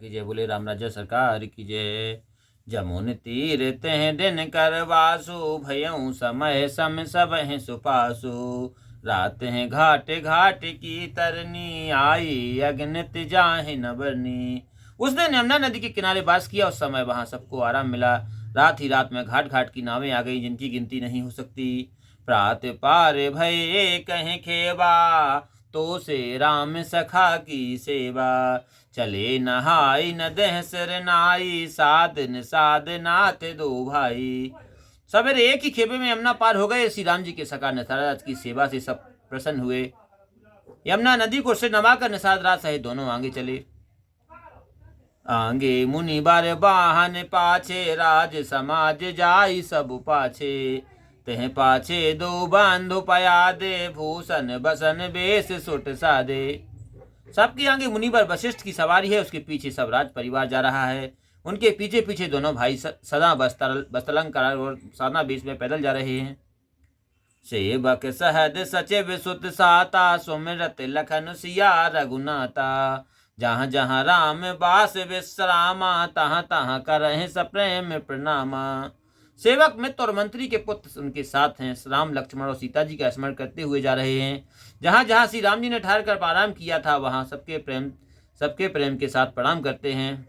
की जय। बोले राम राजा सरकार की जय। जमुन तीर तें दिन करवासु, भयउ समय सम सब हैं सुपासु। रात हैं घाट घाट की तरनी, आई अगनित जाहि न बरनी। उस दिन यमुना नदी के किनारे वास किया। उस समय वहां सबको आराम मिला। रात ही रात में घाट घाट की नावें आ गई, जिनकी गिनती नहीं हो सकती। प्रात पार भये कहीं खेबा, तो से राम सखा की सेवा। चले नहाई न देह सिर नाई, साधन साधनाथ दो भाई। सवेरे एक ही खेबे में यमुना पार हो गए। श्री राम जी के सखा निषाद की सेवा से सब प्रसन्न हुए। यमुना नदी को सिर नवाकर निषाद राज सहित दोनों आगे चले। आगे मुनि बार वाहन पाछे, राज समाज जाई सब पाछे। तेह पाछे दो बंधु पया दे, भूषण बसन बेस सुट सादे। सबके आगे मुनिवर वशिष्ठ की सवारी है, उसके पीछे सब राज परिवार जा रहा है। उनके पीछे पीछे दोनों भाई सदा वस्त्रालंकार और साधना बेश में पैदल जा रहे हैं। सेवक सहद सचिव सुत साता, सुमिरत लखन सिया रघुनाथा। जहाँ जहाँ राम बास विश्रामा, तहाँ तहाँ करहि सप्रेम प्रणामा। सेवक मित्र और मंत्री के पुत्र उनके साथ हैं। राम लक्ष्मण और सीता जी का स्मरण करते हुए जा रहे हैं। जहाँ जहाँ श्री राम जी ने ठहर कर आराम किया था, वहाँ सबके प्रेम के साथ प्रणाम करते हैं।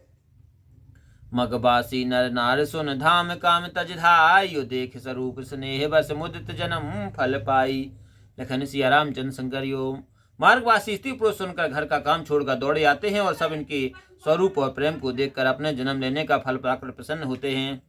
मगबासी नर नार सुन धाम काम तज धाय, यो देख स्वरूप स्नेह बस मुदित जन्म फल पाई। लखन सिया रामचंद्र शंकर यो। मार्गवासी स्त्री पुरुष सुनकर घर का काम छोड़कर दौड़े आते हैं और सब इनके स्वरूप और प्रेम को देखकर अपने जन्म लेने का फल पाकर प्रसन्न होते हैं।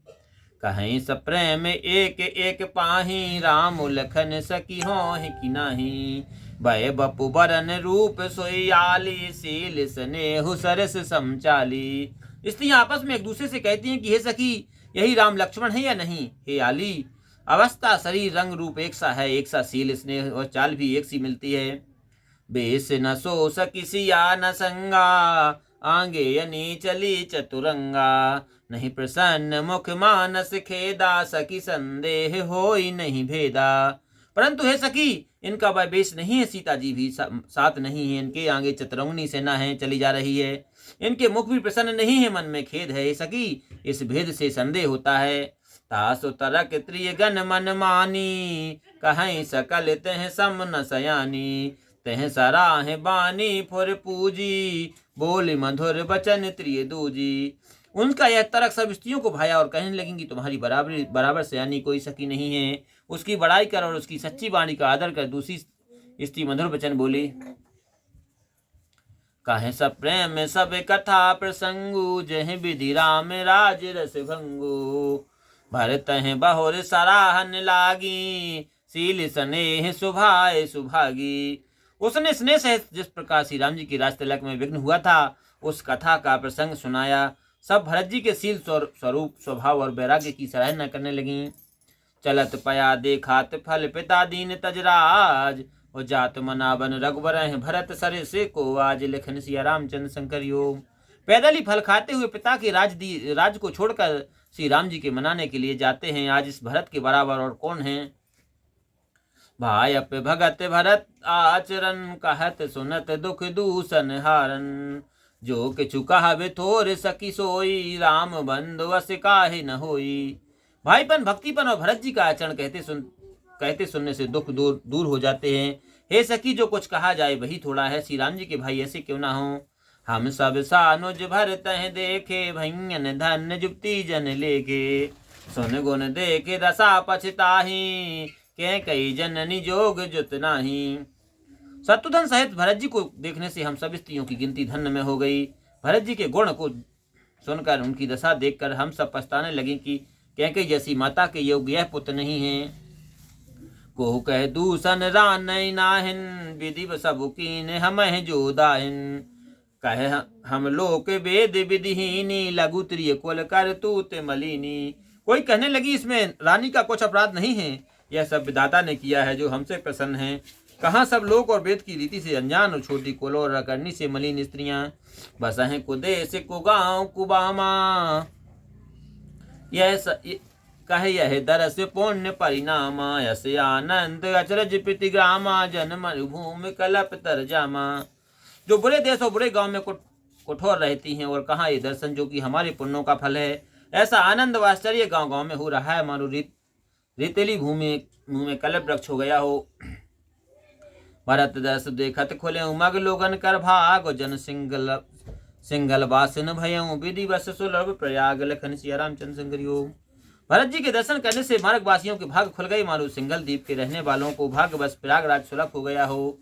कहीं सब प्रेम एक एक पाही, राम लखन सकी हो कि नाही। भय बपु बरन रूप सोयाली, सील स्नेहु सरस समचाली। स्त्रियां आपस में एक दूसरे से कहती हैं कि हे सखी, यही राम लक्ष्मण है या नहीं। हे आली, अवस्था शरीर रंग रूप एक सा है, एक सा सील स्नेह और चाल भी एक सी मिलती है। बेस न सो सकिसिया न संगा, आंगे यनी चली चतुरंगा। नहीं प्रसन्न मुख मानस खेदा, सखी संदेह होई नहीं भेदा। परंतु हे सखी, इनका वह बेश नहीं है। सीता जी भी साथ नहीं है। इनके आगे चतुरंगनी सेना है चली जा रही है। इनके मुख भी प्रसन्न नहीं है, मन में खेद है। हे सखी, इस भेद से संदेह होता है। तासु तरक त्रिय गण मन मानी, कहीं सकल तह सम न सयानी। तह सराह बानी फुर पूजी, बोली मधुर बचन त्रिय दूजी। उनका यह तरक सब स्त्रियों को भाया और कहने लगेंगी, तुम्हारी बराबर सयानी कोई सखी नहीं है। उसकी बड़ाई कर और उसकी सच्ची वाणी का आदर कर। दूसरी स्त्री मधुर वचन बोली, कहे सब प्रेम सब कथा प्रसंगु, जह विधि राम राज रस भंगु। भरत हैं बहुर सराहन लागी, सील स्नेह सुभाए सुभागी। उसने स्नेह सहित जिस प्रकार श्री राम जी की राज तिलक में विघ्न हुआ था, उस कथा का प्रसंग सुनाया। सब भरत जी के सील स्वरूप स्वभाव और वैराग्य की सराहना करने लगी। चलत पया देखात फल पिता दीन तजराज, और जात मनावन रघुबर भरत सरे से को आज। लिखन सिया रामचंद्र शंकर योग। पैदल ही फल खाते हुए पिता के राज को छोड़कर श्री राम जी के मनाने के लिए जाते हैं। आज इस भरत के बराबर और कौन है। भाई अप भगत भरत आचरण, कहत सुनत दुख दूषण हारन। जो किछु कहबे थोर सकी सोई, राम बंधु वस काहे न होई। भाईपन भक्तिपन और भरत जी का आचरण कहते सुनने से दुख दूर हो जाते हैं। हे सखी, जो कुछ कहा जाए वही थोड़ा है। श्री राम जी के भाई ऐसे क्यों ना हो। हम सब सानुज भरत देखे, भैयन धन जुप्ती जन लेके। सुन गुण देखे दशा पछताही, के कई जननी जोग जुत नाही। शत्रुघ्न सहित भरत जी को देखने से हम सब स्त्रियों की गिनती धन्य में हो गई। भरत जी के गुण को सुनकर, उनकी दशा देखकर हम सब पछताने लगे कि कैकेयी जैसी माता के योग्य यह पुत्र नहीं है। को कह दूषण रान नाहिन, विधि सब कीन हम जो दाहिन। कहे हम लोक वेद विधिहीनी, लघु त्रिय कुल कर तूत मलिनी। कोई कहने लगी, इसमें रानी का कुछ अपराध नहीं है, यह सब विधाता ने किया है जो हमसे प्रसन्न है। कहाँ सब लोक और वेद की रीति से अनजान और छोटी कुल और अकर्णी से मलिन स्त्रियां। बस हैं कुदेश कुगांव कुबामा, कहे यह दरस पुण्य परिणामा। यस आनंद अचरज प्रतिग्रामा, जन मरुभूमि कलप तरजामा। जो बुरे देश और बुरे गांव में कठोर रहती हैं और कहाँ ये दर्शन जो कि हमारे पुण्यों का फल है। ऐसा आनंद व आश्चर्य गाँव गाँव में हो रहा है, मानो रेतीली भूमि मुँह में कल्प वृक्ष हो गया हो। भरत दस देखत खुले मग लोगन कर भाग, जन सिंगल वासन भयऊ विधि बस सुलभ प्रयाग। लखन सिया रामचंद्र संग्रियो। भरत जी के दर्शन करने से मार्गवासियों के भाग खुल गए, मानो सिंगल द्वीप के रहने वालों को भाग्यवश प्रयागराज सुलभ हो गया हो।